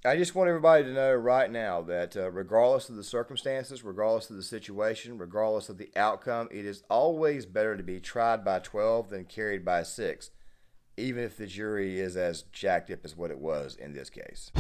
I just want everybody to know right now that regardless of the circumstances, regardless of the situation, regardless of the outcome, it is always better to be tried by 12 than carried by 6, even if the jury is as jacked up as what it was in this case.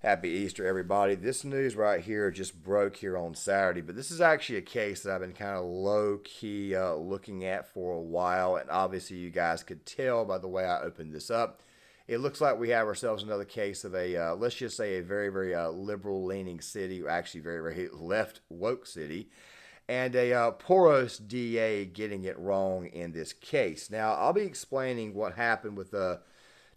Happy Easter, everybody. This news right here just broke here on Saturday, but this is actually a case that I've been kind of low-key looking at for a while, and obviously you guys could tell by the way I opened this up. It looks like we have ourselves another case of a, let's just say, a very, very liberal-leaning city, or actually very, very left-woke city, and a porous DA getting it wrong in this case. Now, I'll be explaining what happened with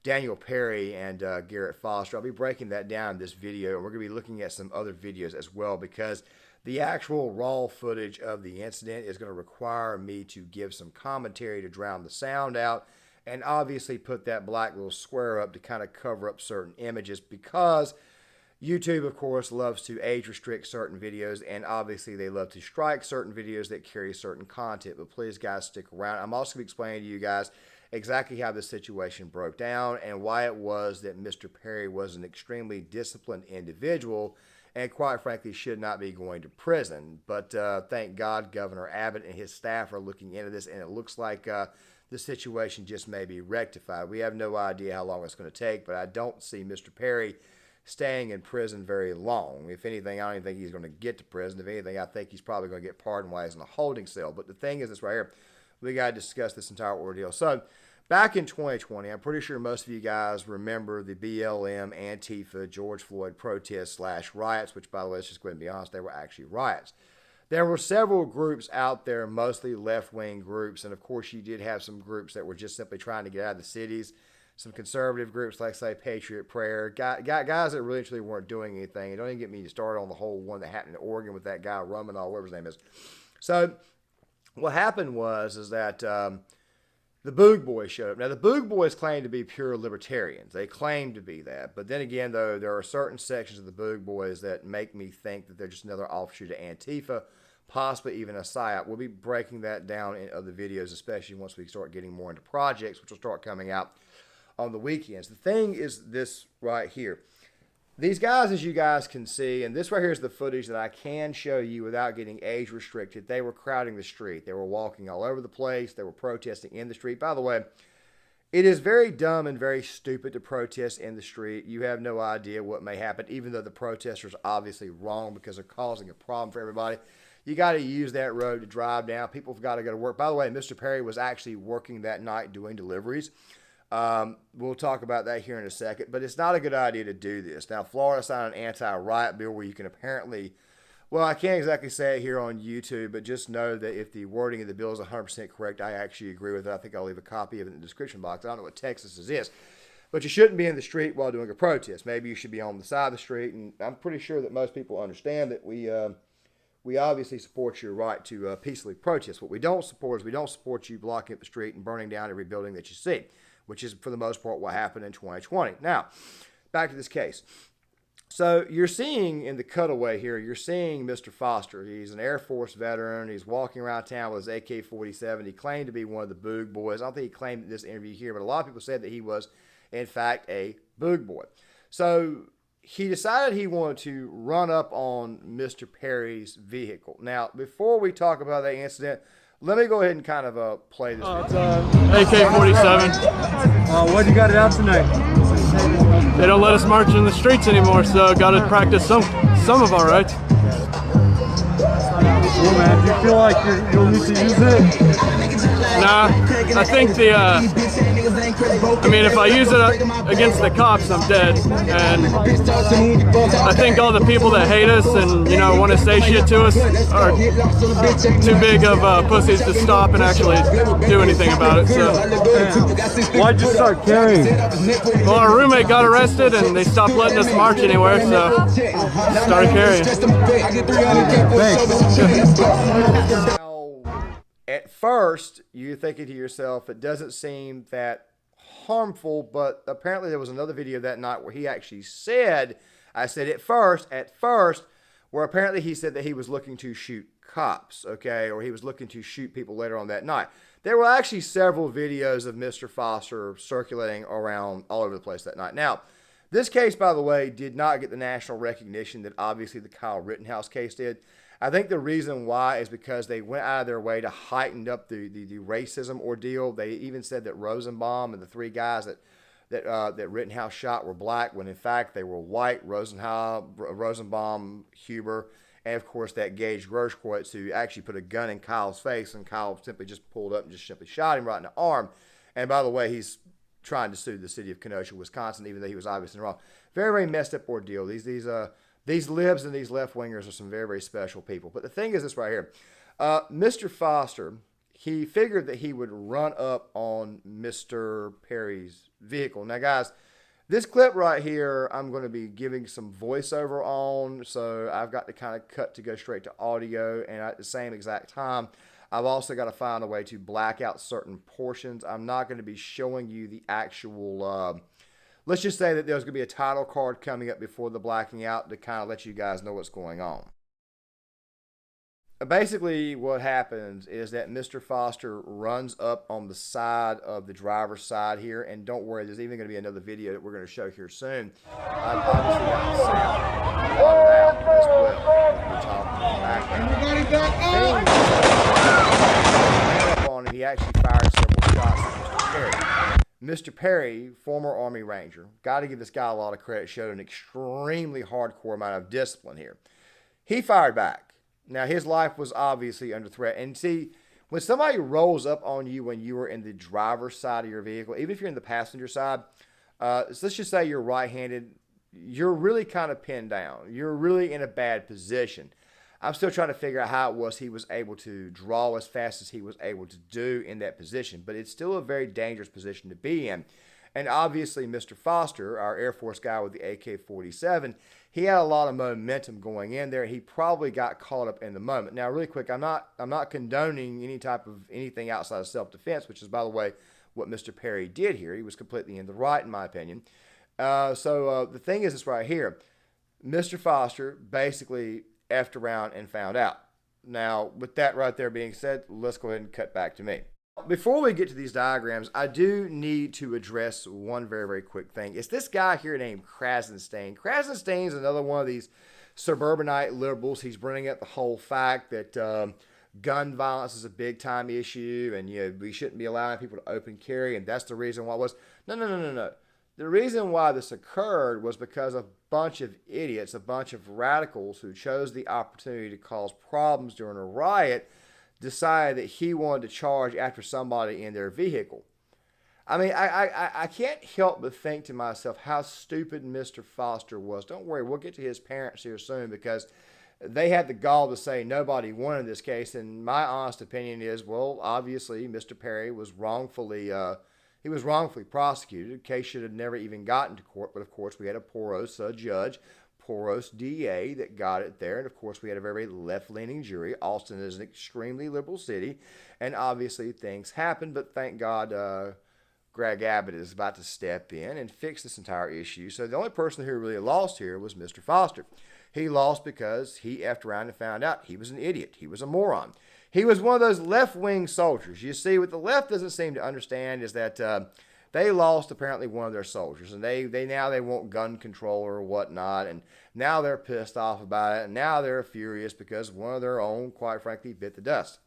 Daniel Perry and Garrett Foster. I'll be breaking that down in this video, and we're going to be looking at some other videos as well, because the actual raw footage of the incident is going to require me to give some commentary to drown the sound out, and obviously put that black little square up to kind of cover up certain images, because YouTube, of course, loves to age restrict certain videos, and obviously they love to strike certain videos that carry certain content. But please, guys, stick around. I'm also going to explain to you guys exactly how the situation broke down and why it was that Mr. Perry was an extremely disciplined individual and quite frankly should not be going to prison. But thank God Governor Abbott and his staff are looking into this, and it looks like the situation just may be rectified. We have no idea how long it's going to take, but I don't see Mr. Perry staying in prison very long. If anything, I don't even think he's going to get to prison. If anything, I think he's probably going to get pardoned while he's in a holding cell. But the thing is this right here. We got to discuss this entire ordeal. So, back in 2020, I'm pretty sure most of you guys remember the BLM, Antifa, George Floyd protests / riots, which, by the way, let's just go ahead and be honest, they were actually riots. There were several groups out there, mostly left-wing groups, and of course you did have some groups that were just simply trying to get out of the cities. Some conservative groups like, say, Patriot Prayer, guys that really truly weren't doing anything. Don't even get me started on the whole one that happened in Oregon with that guy, Romanov, whatever his name is. So, what happened was that the Boog Boys showed up. Now, the Boog Boys claim to be pure libertarians. They claim to be that. But then again, though, there are certain sections of the Boog Boys that make me think that they're just another offshoot of Antifa, possibly even a psyop. We'll be breaking that down in other videos, especially once we start getting more into projects, which will start coming out on the weekends. The thing is this right here. These guys, as you guys can see, and this right here is the footage that I can show you without getting age restricted. They were crowding the street. They were walking all over the place. They were protesting in the street. By the way, it is very dumb and very stupid to protest in the street. You have no idea what may happen, even though the protesters are obviously wrong because they're causing a problem for everybody. You got to use that road to drive down. People have got to go to work. By the way, Mr. Perry was actually working that night doing deliveries. We'll talk about that here in a second, but it's not a good idea to do this. Now, Florida signed an anti-riot bill where you can apparently, well, I can't exactly say it here on YouTube, but just know that if the wording of the bill is 100% correct, I actually agree with it. I think I'll leave a copy of it in the description box. I don't know what Texas is. But you shouldn't be in the street while doing a protest. Maybe you should be on the side of the street, and I'm pretty sure that most people understand that we obviously support your right to peacefully protest. What we don't support is we don't support you blocking up the street and burning down every building that you see, which is, for the most part, what happened in 2020. Now, back to this case. So you're seeing in the cutaway here, you're seeing Mr. Foster. He's an Air Force veteran. He's walking around town with his AK-47. He claimed to be one of the Boog Boys. I don't think he claimed in this interview here, but a lot of people said that he was, in fact, a Boog Boy. So he decided he wanted to run up on Mr. Perry's vehicle. Now, before we talk about that incident, let me go ahead and kind of play this video. AK-47. What you got it out tonight? They don't let us march in the streets anymore, so got to practice some of our rights. Cool, man. Do you feel like you'll need to use it? Nah, I think I mean, if I use it against the cops, I'm dead. And I think all the people that hate us and, you know, want to say shit to us are too big of pussies to stop and actually do anything about it. So, why'd you start carrying? Well, our roommate got arrested and they stopped letting us march anywhere, so started carrying. Now, at first, you're thinking to yourself, it doesn't seem that harmful, but apparently there was another video that night where he actually said, I said at first, where apparently he said that he was looking to shoot cops, okay, or he was looking to shoot people later on that night. There were actually several videos of Mr. Foster circulating around all over the place that night. Now, this case, by the way, did not get the national recognition that obviously the Kyle Rittenhouse case did. I think the reason why is because they went out of their way to heighten up the racism ordeal. They even said that Rosenbaum and the three guys that Rittenhouse shot were black, when in fact they were white. Rosenbaum, Huber, and of course that Gage Grosskreutz, who actually put a gun in Kyle's face, and Kyle simply just pulled up and just simply shot him right in the arm. And by the way, he's trying to sue the city of Kenosha, Wisconsin, even though he was obviously wrong. Very, very messed up ordeal. These libs and these left-wingers are some very, very special people. But the thing is this right here. Mr. Foster, he figured that he would run up on Mr. Perry's vehicle. Now, guys, this clip right here, I'm going to be giving some voiceover on, so I've got to kind of cut to go straight to audio, and at the same exact time, I've also got to find a way to black out certain portions. I'm not going to be showing you the actual, let's just say that there's going to be a title card coming up before the blacking out to kind of let you guys know what's going on. Basically, what happens is that Mr. Foster runs up on the side of the driver's side here, and don't worry, there's even going to be another video that we're going to show here soon. I've obviously got the sound watered out as well. We're talking background. Ran up on him, he actually fired several shots at Mr. Perry. Mr. Perry, former Army Ranger, got to give this guy a lot of credit, showed an extremely hardcore amount of discipline here. He fired back. Now, his life was obviously under threat. And see, when somebody rolls up on you when you were in the driver's side of your vehicle, even if you're in the passenger side, so let's just say you're right-handed, you're really kind of pinned down. You're really in a bad position. I'm still trying to figure out how it was he was able to draw as fast as he was able to do in that position. But it's still a very dangerous position to be in. And obviously, Mr. Foster, our Air Force guy with the AK-47, he had a lot of momentum going in there. He probably got caught up in the moment. Now, really quick, I'm not condoning any type of anything outside of self-defense, which is, by the way, what Mr. Perry did here. He was completely in the right, in my opinion. The thing is this right here. Mr. Foster basically effed around and found out. Now, with that right there being said, let's go ahead and cut back to me. Before we get to these diagrams, I do need to address one very, very quick thing. It's this guy here named Krasenstein. Krasenstein is another one of these suburbanite liberals. He's bringing up the whole fact that gun violence is a big-time issue, and we shouldn't be allowing people to open carry, and that's the reason why it was. No. The reason why this occurred was because a bunch of idiots, a bunch of radicals who chose the opportunity to cause problems during a riot decided that he wanted to charge after somebody in their vehicle. I mean, I can't help but think to myself how stupid Mr. Foster was. Don't worry, we'll get to his parents here soon, because they had the gall to say nobody won in this case. And my honest opinion is, well, obviously Mr. Perry was wrongfully prosecuted. The case should have never even gotten to court. But of course, we had a poros judge, poros DA that got it there. And of course, we had a very left-leaning jury. Austin is an extremely liberal city, and obviously things happen. But thank God Greg Abbott is about to step in and fix this entire issue. So the only person who really lost here was Mr. Foster. He lost because he effed around and found out he was an idiot. He was a moron. He was one of those left-wing soldiers. You see, what the left doesn't seem to understand is that they lost apparently one of their soldiers, and they want gun control or whatnot, and now they're pissed off about it, and now they're furious because one of their own, quite frankly, bit the dust.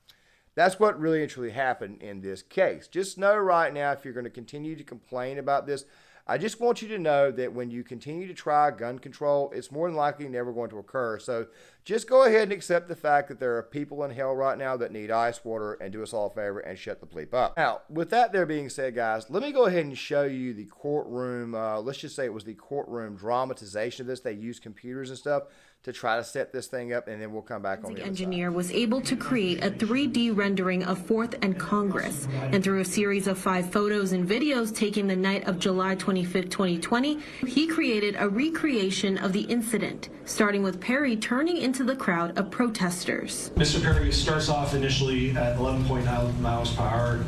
That's what really and truly happened in this case. Just know right now, if you're going to continue to complain about this, I just want you to know that when you continue to try gun control, it's more than likely never going to occur. So just go ahead and accept the fact that there are people in hell right now that need ice water, and do us all a favor and shut the bleep up. Now, with that there being said, guys, let me go ahead and show you the courtroom. Let's just say it was the courtroom dramatization of this. They used computers and stuff to try to set this thing up, and then we'll come back on the other engineer was able to create a 3D rendering of 4th and Congress, and through a series of 5 photos and videos taken the night of July 25th, 2020, he created a recreation of the incident, starting with Perry turning into the crowd of protesters. Mr. Perry starts off initially at 11.9 miles per hour,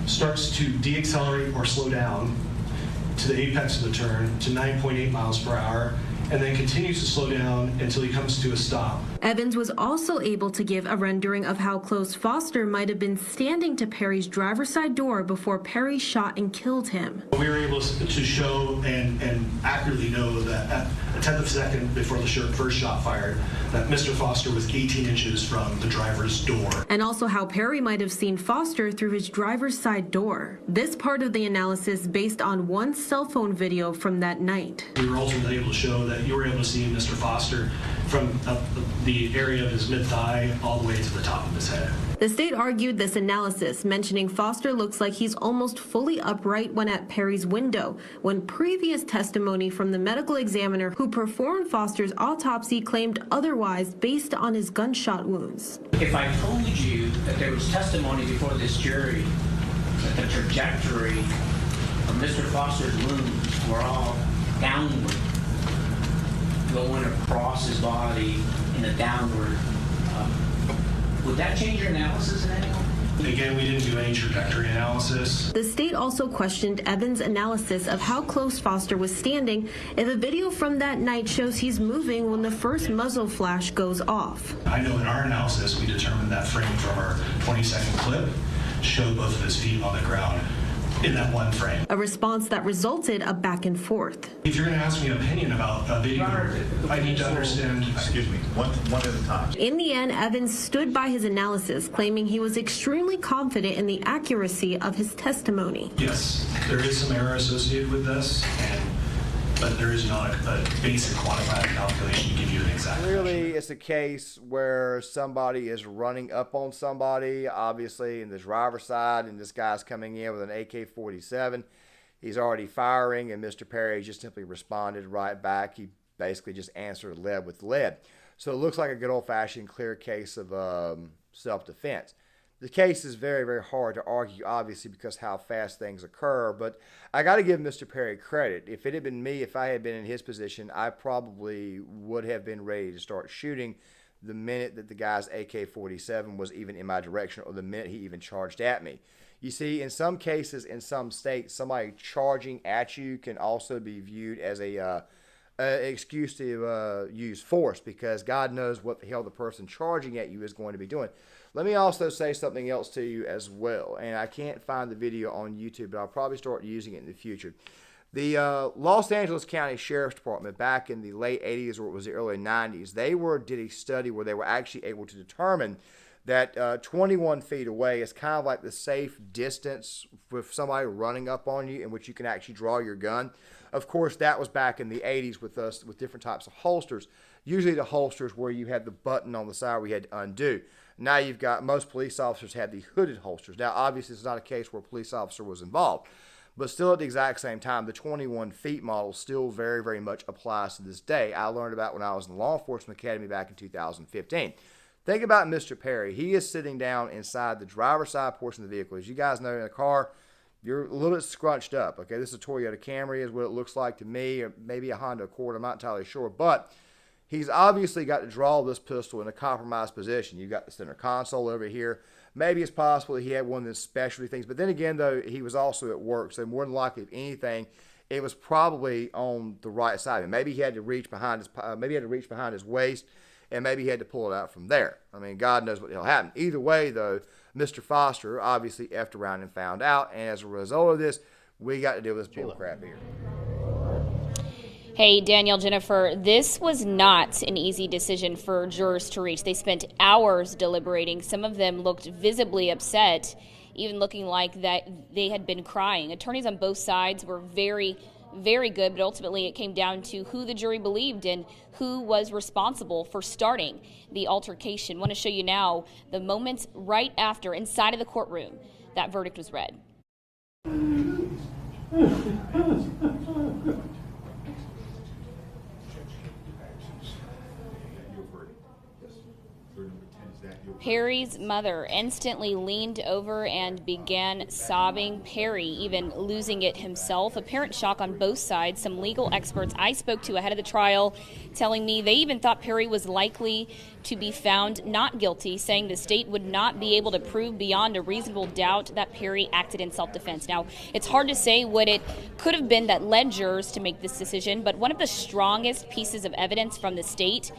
starts to deaccelerate or slow down to the apex of the turn to 9.8 miles per hour, and then continues to slow down until he comes to a stop. Evans was also able to give a rendering of how close Foster might have been standing to Perry's driver's side door before Perry shot and killed him. We were able to show and accurately know that at a tenth of a second before the first shot fired, that Mr. Foster was 18 inches from the driver's door. And also how Perry might have seen Foster through his driver's side door. This part of the analysis based on one cell phone video from that night. We were ultimately able to show that you were able to see Mr. Foster from the area of his mid-thigh all the way to the top of his head. The state argued this analysis, mentioning Foster looks like he's almost fully upright when at Perry's window, when previous testimony from the medical examiner who performed Foster's autopsy claimed otherwise based on his gunshot wounds. If I told you that there was testimony before this jury that the trajectory of Mr. Foster's wounds were all downward, going across his body in a downward, would that change your analysis in any way? Again, we didn't do any trajectory analysis. The state also questioned Evans' analysis of how close Foster was standing if a video from that night shows he's moving when the first muzzle flash goes off. I know in our analysis we determined that frame from our 20-second clip showed both of his feet on the ground in that one frame. A response that resulted a back and forth. If you're going to ask me an opinion about a video, I need to understand. Excuse me, one at a time. In the end, Evans stood by his analysis, claiming he was extremely confident in the accuracy of his testimony. Yes, there is some error associated with this, but there is not a basic quantified calculation to give you an exact Clearly, measurement. it's a case where somebody is running up on somebody, obviously, in the driver's side, and this guy's coming in with an AK-47. He's already firing, and Mr. Perry just simply responded right back. He basically just answered lead with lead. So it looks like a good old-fashioned clear case of self-defense. The case is very, very hard to argue, obviously, because how fast things occur. But I got to give Mr. Perry credit. If it had been me, if I had been in his position, I probably would have been ready to start shooting the minute that the guy's AK-47 was even in my direction, or the minute he even charged at me. You see, in some cases, in some states, somebody charging at you can also be viewed as an excuse to use force, because God knows what the hell the person charging at you is going to be doing. Let me also say something else to you as well, and I can't find the video on YouTube, but I'll probably start using it in the future. The Los Angeles County Sheriff's Department, back in the late 80s or it was the early 90s, they did a study where they were actually able to determine that 21 feet away is kind of like the safe distance with somebody running up on you in which you can actually draw your gun. Of course, that was back in the 80s with different types of holsters. Usually the holsters where you had the button on the side where you had to undo. Now you've got, most police officers had the hooded holsters. Now, obviously, it's not a case where a police officer was involved. But still at the exact same time, the 21 feet model still very, very much applies to this day. I learned about when I was in the Law Enforcement Academy back in 2015. Think about Mr. Perry. He is sitting down inside the driver's side portion of the vehicle. As you guys know, in a car, you're a little bit scrunched up. Okay, this is a Toyota Camry is what it looks like to me, or maybe a Honda Accord. I'm not entirely sure. But he's obviously got to draw this pistol in a compromised position. You've got the center console over here. Maybe it's possible that he had one of the specialty things. But then again, though, he was also at work. So more than likely, if anything, it was probably on the right side. And maybe he had to reach behind his waist, and maybe he had to pull it out from there. I mean, God knows what the hell happened. Either way, though, Mr. Foster obviously effed around and found out. And as a result of this, we got to deal with this bull crap here. Hey, Danielle, Jennifer, this was not an easy decision for jurors to reach. They spent hours deliberating. Some of them looked visibly upset, even looking like that they had been crying. Attorneys on both sides were very, very good, but ultimately it came down to who the jury believed and who was responsible for starting the altercation. I want to show you now the moments right after, inside of the courtroom, that verdict was read. Perry's mother instantly leaned over and began sobbing, Perry even losing it himself. Apparent shock on both sides. Some legal experts I spoke to ahead of the trial telling me they even thought Perry was likely to be found not guilty, saying the state would not be able to prove beyond a reasonable doubt that Perry acted in self-defense. Now, it's hard to say what it could have been that led jurors to make this decision, but one of the strongest pieces of evidence from the state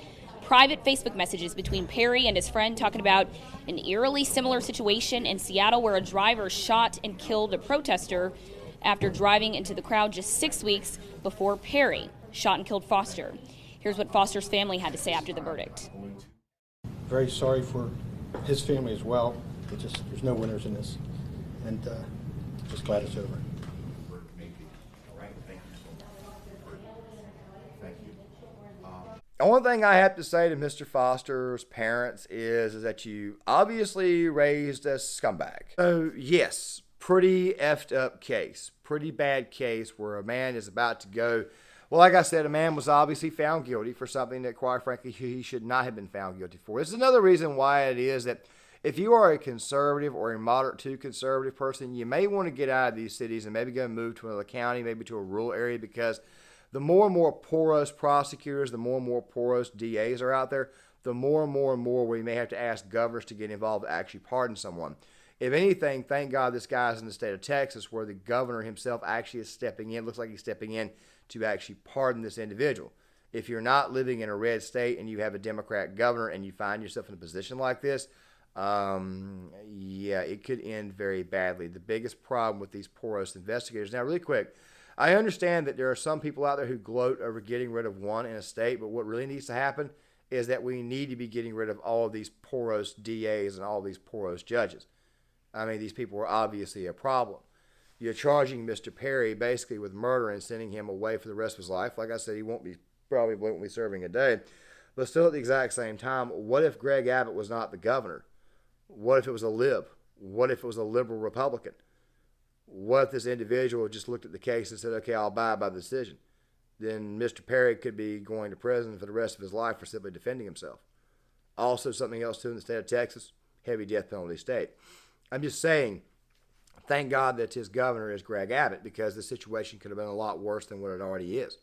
private Facebook messages between Perry and his friend talking about an eerily similar situation in Seattle where a driver shot and killed a protester after driving into the crowd just 6 weeks before Perry shot and killed Foster. Here's what Foster's family had to say after the verdict. Very sorry for his family as well. There's no winners in this, and just glad it's over. The only thing I have to say to Mr. Foster's parents is that you obviously raised a scumbag. So yes, pretty effed up case, pretty bad case where a man is about to go. Well, like I said, a man was obviously found guilty for something that, quite frankly, he should not have been found guilty for. This is another reason why it is that if you are a conservative or a moderate to conservative person, you may want to get out of these cities and maybe go move to another county, maybe to a rural area, because the more and more porous prosecutors, the more and more porous DAs are out there, the more and more we may have to ask governors to get involved to actually pardon someone. If anything, thank God this guy's in the state of Texas where the governor himself actually is stepping in. Looks like he's stepping in to actually pardon this individual. If you're not living in a red state and you have a Democrat governor and you find yourself in a position like this, yeah, it could end very badly. The biggest problem with these porous investigators. Now, really quick, I understand that there are some people out there who gloat over getting rid of one in a state, but what really needs to happen is that we need to be getting rid of all of these porous DAs and all of these porous judges. I mean, these people are obviously a problem. You're charging Mr. Perry basically with murder and sending him away for the rest of his life. Like I said, he probably won't be serving a day. But still at the exact same time, what if Greg Abbott was not the governor? What if it was a lib? What if it was a liberal Republican? What if this individual just looked at the case and said, okay, I'll abide by the decision? Then Mr. Perry could be going to prison for the rest of his life for simply defending himself. Also, something else too in the state of Texas, heavy death penalty state. I'm just saying, thank God that his governor is Greg Abbott, because the situation could have been a lot worse than what it already is.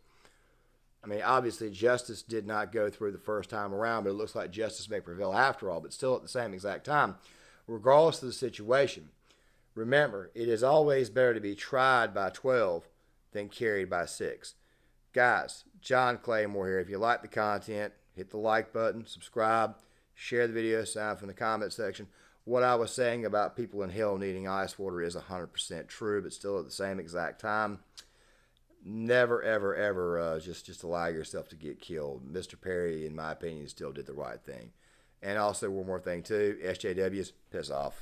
I mean, obviously, justice did not go through the first time around, but it looks like justice may prevail after all. But still, at the same exact time, regardless of the situation, remember, it is always better to be tried by 12 than carried by 6. Guys, John Claymore here. If you like the content, hit the like button, subscribe, share the video, sign up in the comment section. What I was saying about people in hell needing ice water is 100% true, but still at the same exact time, never, ever, ever just allow yourself to get killed. Mr. Perry, in my opinion, still did the right thing. And also, one more thing, too, SJWs, piss off.